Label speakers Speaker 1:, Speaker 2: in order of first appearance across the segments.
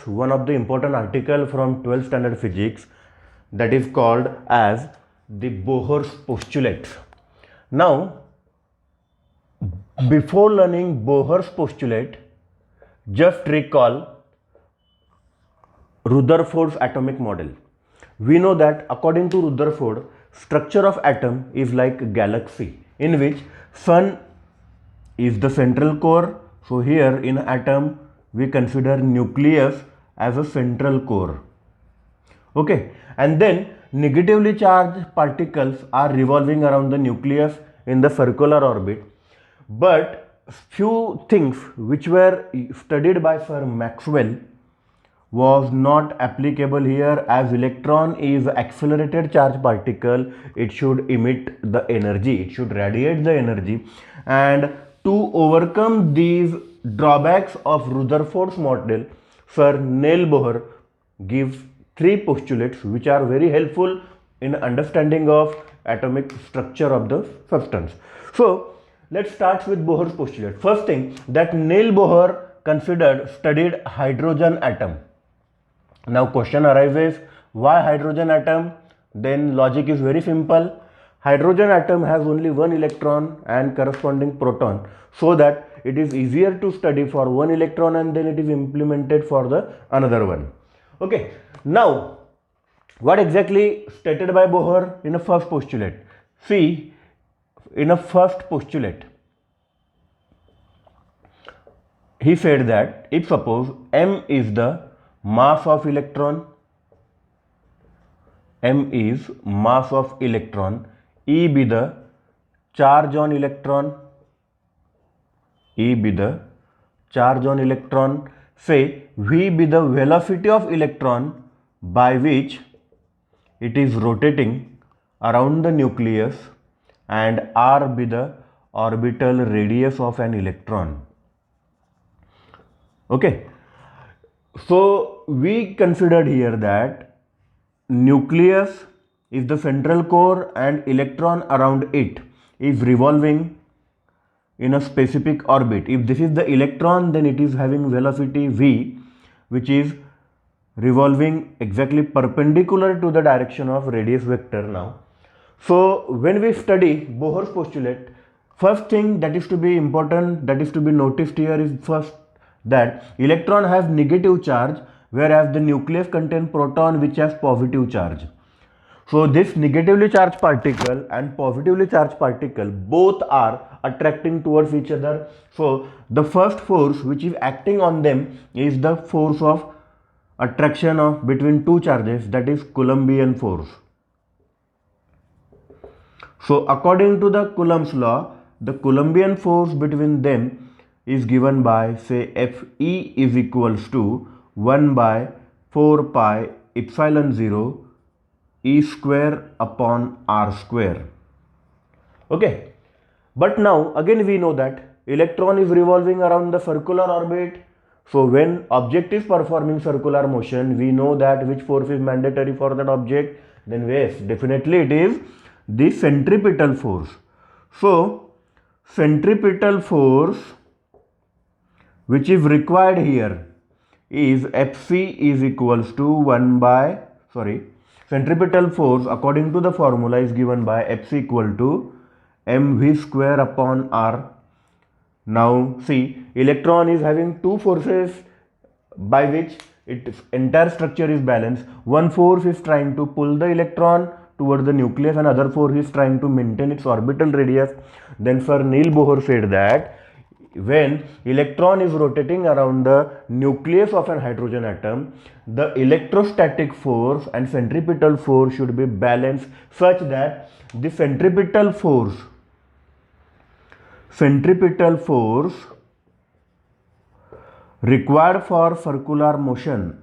Speaker 1: One of the important article from 12th standard physics, that is called as the Bohr's postulate. Now, before learning Bohr's postulate, just recall Rutherford's atomic model. We know that according to Rutherford, structure of atom is like a galaxy in which sun is the central core. So here in atom we consider nucleus as a central core. Okay, and then negatively charged particles are revolving around the nucleus in the circular orbit. But few things which were studied by Sir Maxwell was not applicable here, as electron is accelerated charge particle. It should emit the energy, it should radiate the energy, and to overcome these drawbacks of Rutherford's model, Sir Neil Bohr gives three postulates which are very helpful in understanding of atomic structure of the substance. So let's start with Bohr's postulate. First thing, that Neil Bohr studied hydrogen atom. Now question arises, why hydrogen atom? Then logic is very simple. Hydrogen atom has only one electron and corresponding proton, so that it is easier to study for one electron and then it is implemented for the another one. Okay, now what exactly stated by Bohr in a first postulate? See, in a first postulate, he said that if suppose m is the mass of electron, m is mass of electron, E be the charge on electron, E be the charge on electron, say V be the velocity of electron by which it is rotating around the nucleus, and R be the orbital radius of an electron. Okay, so we considered here that nucleus is the central core and electron around it is revolving in a specific orbit. If this is the electron, then it is having velocity v, which is revolving exactly perpendicular to the direction of radius vector now. So when we study Bohr's postulate, first thing that is to be important, that is to be noticed here, is first that electron has negative charge, whereas the nucleus contains proton which has positive charge. So this negatively charged particle and positively charged particle both are attracting towards each other. So the first force which is acting on them is the force of attraction of between two charges, that is Coulombian force. So according to the Coulomb's law, the Coulombian force between them is given by, say, Fe is equals to 1 by 4 pi epsilon 0 E square upon R square. Okay, but now again we know that electron is revolving around the circular orbit. So when object is performing circular motion, we know that which force is mandatory for that object. Then yes, definitely it is the centripetal force. So centripetal force which is required here is Fc is equals to 1 by, centripetal force according to the formula is given by Fc equal to mv square upon R. Now see, electron is having two forces by which its entire structure is balanced. One force is trying to pull the electron toward the nucleus, and other force is trying to maintain its orbital radius. Then Sir Neil Bohr said that when electron is rotating around the nucleus of an hydrogen atom, the electrostatic force and centripetal force should be balanced such that the centripetal force required for circular motion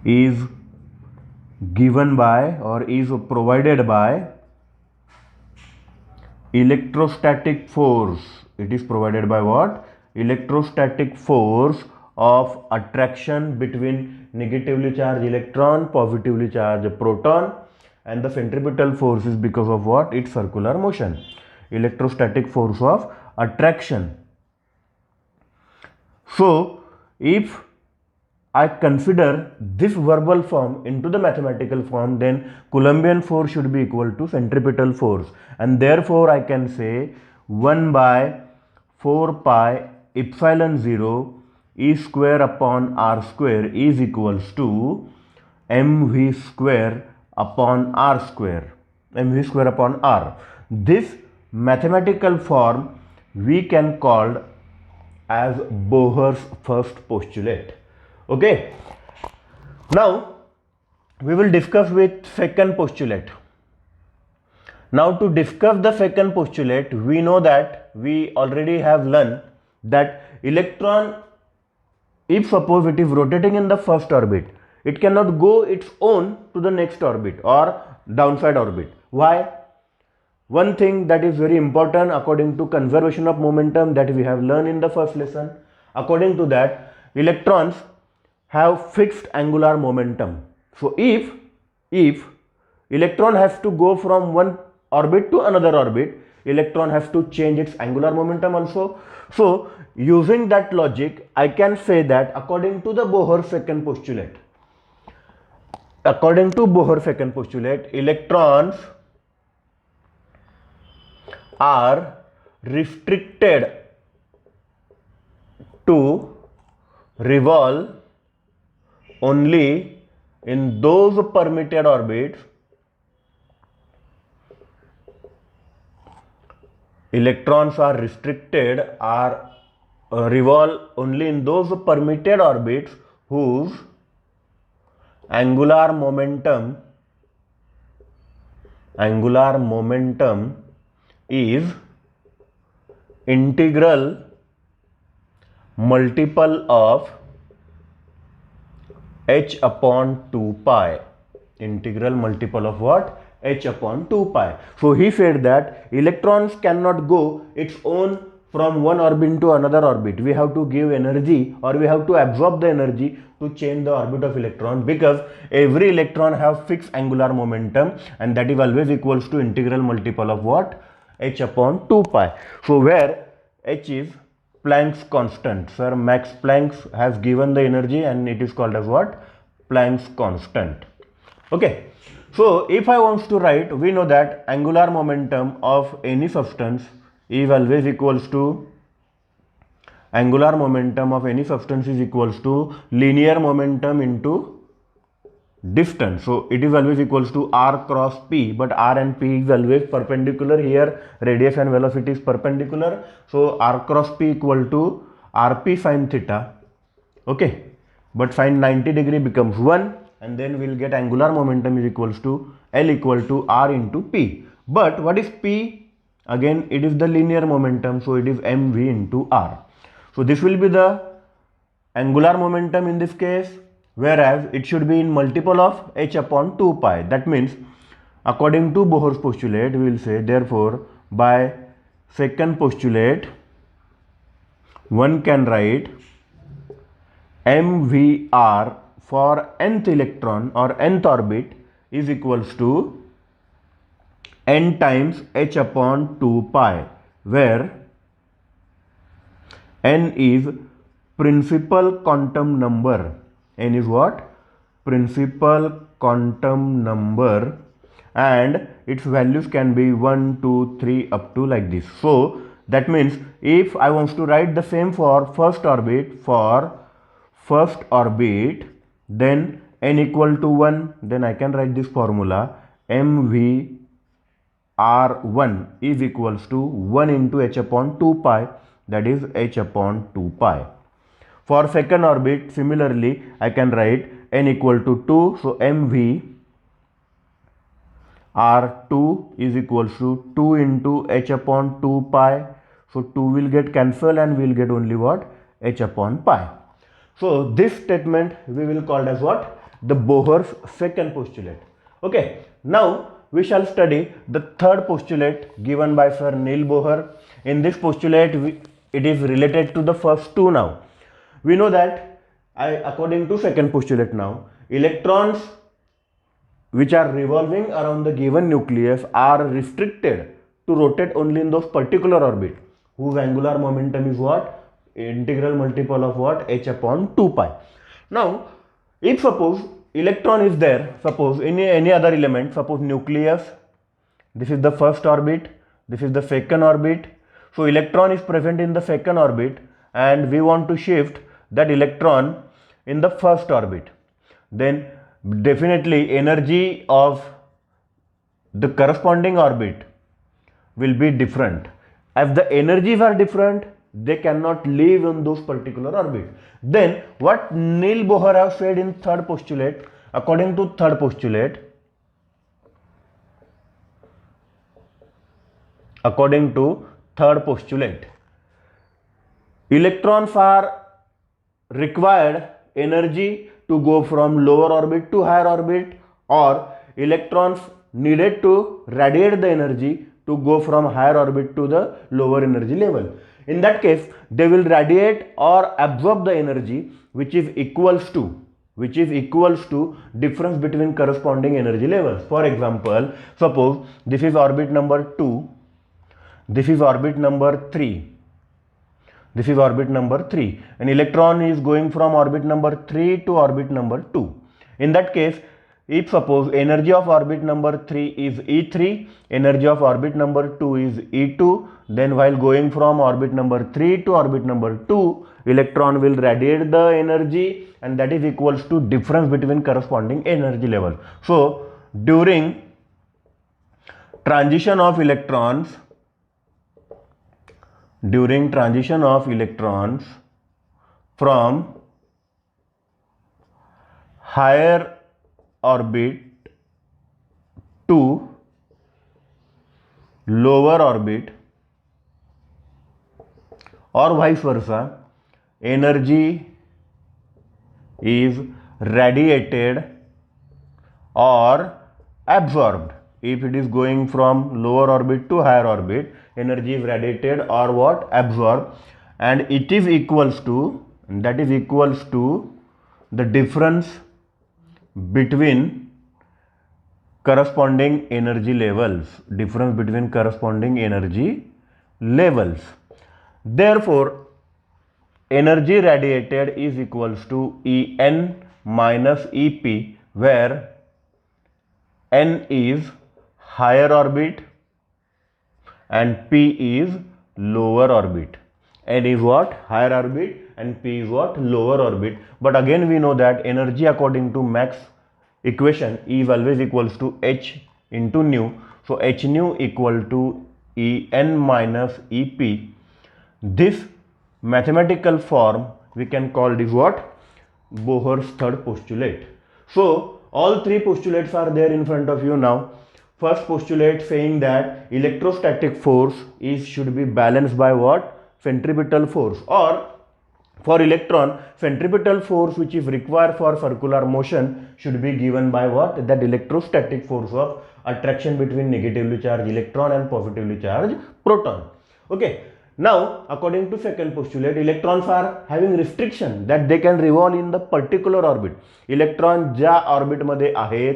Speaker 1: is given by or is provided by electrostatic force. It is provided by what? Electrostatic force of attraction between negatively charged electron, positively charged proton, and the centripetal force is because of what? Its circular motion. Electrostatic force of attraction. So if I consider this verbal form into the mathematical form, then Coulombian force should be equal to centripetal force, and therefore I can say 1 by 4 pi epsilon 0 E square upon R square is equals to mv square upon R square, mv square upon R. This mathematical form we can call as Bohr's first postulate. Okay, now we will discuss with second postulate. Now to discuss the second postulate, we know that we already have learned that electron, if suppose it is rotating in the first orbit, it cannot go its own to the next orbit or downside orbit. Why? One thing that is very important according to conservation of momentum that we have learned in the first lesson, according to that, electrons have fixed angular momentum. So if electron has to go from one orbit to another orbit, electron has to change its angular momentum also. So using that logic, I can say that according to the Bohr second postulate, electrons are restricted to revolve only in those permitted orbits. Electrons are restricted or revolve only in those permitted orbits whose angular momentum is integral multiple of h upon 2 pi. Integral multiple of what? H upon 2 pi. So he said that electrons cannot go its own from one orbit to another orbit. We have to give energy, or we have to absorb the energy to change the orbit of electron, because every electron have fixed angular momentum, and that is always equals to integral multiple of what? H upon 2 pi. So where h is Planck's constant. Sir, Max Planck has given the energy and it is called as what? Planck's constant. Okay. So if I want to write, we know that angular momentum of any substance is always equals to linear momentum into distance. So it is always equals to r cross p, but r and p is always perpendicular. Here radius and velocity is perpendicular, so r cross p equal to rp sine theta. Okay, but sine 90 degree becomes 1, and then we'll get angular momentum is equals to L equal to r into p. But what is p? Again it is the linear momentum, so it is mv into r. So this will be the angular momentum in this case, whereas it should be in multiple of h upon 2 pi. That means according to Bohr's postulate, we will say therefore by second postulate one can write mvr for nth electron or nth orbit is equals to n times h upon 2 pi, where n is principal quantum number. N is what? Principal quantum number, and its values can be 1, 2, 3 up to like this. So that means if I want to write the same for first orbit, then n equal to 1, then I can write this formula mvr1 is equals to 1 into h upon 2 pi, that is h upon 2 pi. For second orbit, similarly, I can write n equal to 2, so mv r2 is equals to 2 into h upon 2 pi, so 2 will get cancelled and we will get only what? H upon pi. So this statement we will call as what? The Bohr's second postulate. Okay, now we shall study the third postulate given by Sir Neil Bohr. In this postulate, it is related to the first two now. We know that according to second postulate now, electrons which are revolving around the given nucleus are restricted to rotate only in those particular orbit whose angular momentum is what? Integral multiple of what? H upon 2 pi. Now, if suppose electron is there, suppose any other element, suppose nucleus, this is the first orbit, this is the second orbit. So electron is present in the second orbit and we want to shift that electron in the first orbit. Then definitely energy of the corresponding orbit will be different. If the energies are different, they cannot live in those particular orbit. Then what Niels Bohr have said in third postulate, according to third postulate, electrons are required energy to go from lower orbit to higher orbit, or electrons needed to radiate the energy to go from higher orbit to the lower energy level. In that case, they will radiate or absorb the energy which is equals to difference between corresponding energy levels. For example, suppose this is orbit number 2, this is orbit number 3, this is orbit number 3, and electron is going from orbit number 3 to orbit number 2. In that case, if suppose energy of orbit number 3 is E3, energy of orbit number 2 is E2, then while going from orbit number 3 to orbit number 2, electron will radiate the energy, and that is equals to difference between corresponding energy level. So during transition of electrons from higher orbit to lower orbit or vice versa, energy is radiated or absorbed. If it is going from lower orbit to higher orbit, energy is radiated or what? Absorbed, and it is equals to, the difference between corresponding energy levels, Therefore, energy radiated is equals to En minus Ep, where N is higher orbit and P is lower orbit. N is what? Higher orbit, and P is what? Lower orbit. But again we know that energy according to Max equation is always equals to H into nu. So H nu equal to En minus Ep. This mathematical form we can call this what? Bohr's third postulate. So all three postulates are there in front of you now. First postulate saying that electrostatic force should be balanced by what? Centripetal force, or for electron, centripetal force which is required for circular motion should be given by what? That electrostatic force of attraction between negatively charged electron and positively charged proton. Okay. Now, according to second postulate, electrons are having restriction that they can revolve in the particular orbit. Electron ज्या orbit मध्ये आहेत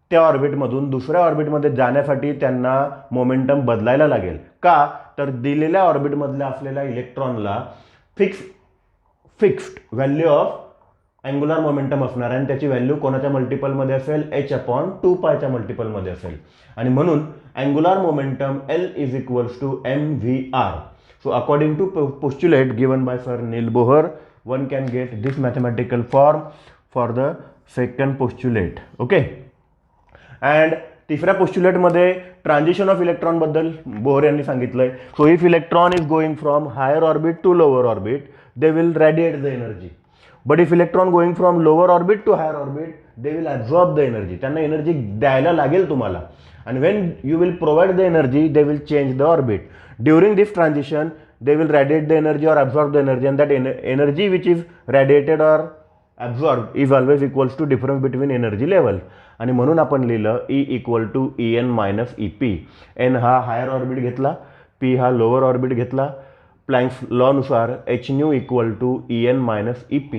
Speaker 1: त्या orbit मधून दुसऱ्या orbit मध्ये जाण्यासाठी त्यांना momentum बदलायला लागेल. का? तर दिलेल्या ऑर्बिट मधल्या असलेल्या इलेक्ट्रॉनला fixed value of angular momentum असणार आणि त्याची व्हॅल्यू कोणाच्या मल्टिपल मध्ये असेल? h/2 पाय च्या मल्टिपल मध्ये असेल, आणि म्हणून angular momentum L is equals to mvr. So according to postulate given by Sir Niels Bohr, one can get this mathematical form for the second postulate. Okay. And तिसऱ्या postulate मध्ये transition of electron बद्दल Bohr यांनी सांगितलंय. So if electron is going from higher orbit to lower orbit, they will radiate the energy. But if electron going from lower orbit to higher orbit, they will absorb the energy. त्यांना energy द्यायला लागेल तुम्हाला. And when you will provide the energy, they will change the orbit. During this transition, they will radiate the energy or absorb the energy, and that energy which is radiated or absorbed is always equals to difference between energy level. आणि म्हणून आपण लिहिलं E equal to En minus EP. N हा higher orbit घेतला, P हा lower orbit घेतला. Planck's law नुसार H nu equal to En minus EP.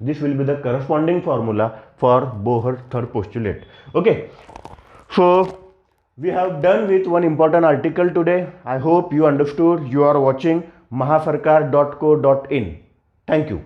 Speaker 1: This will be the corresponding formula for Bohr's third postulate. Okay. So We have done with one important article today. I hope you understood. You are watching mahafarkar.co.in. Thank you.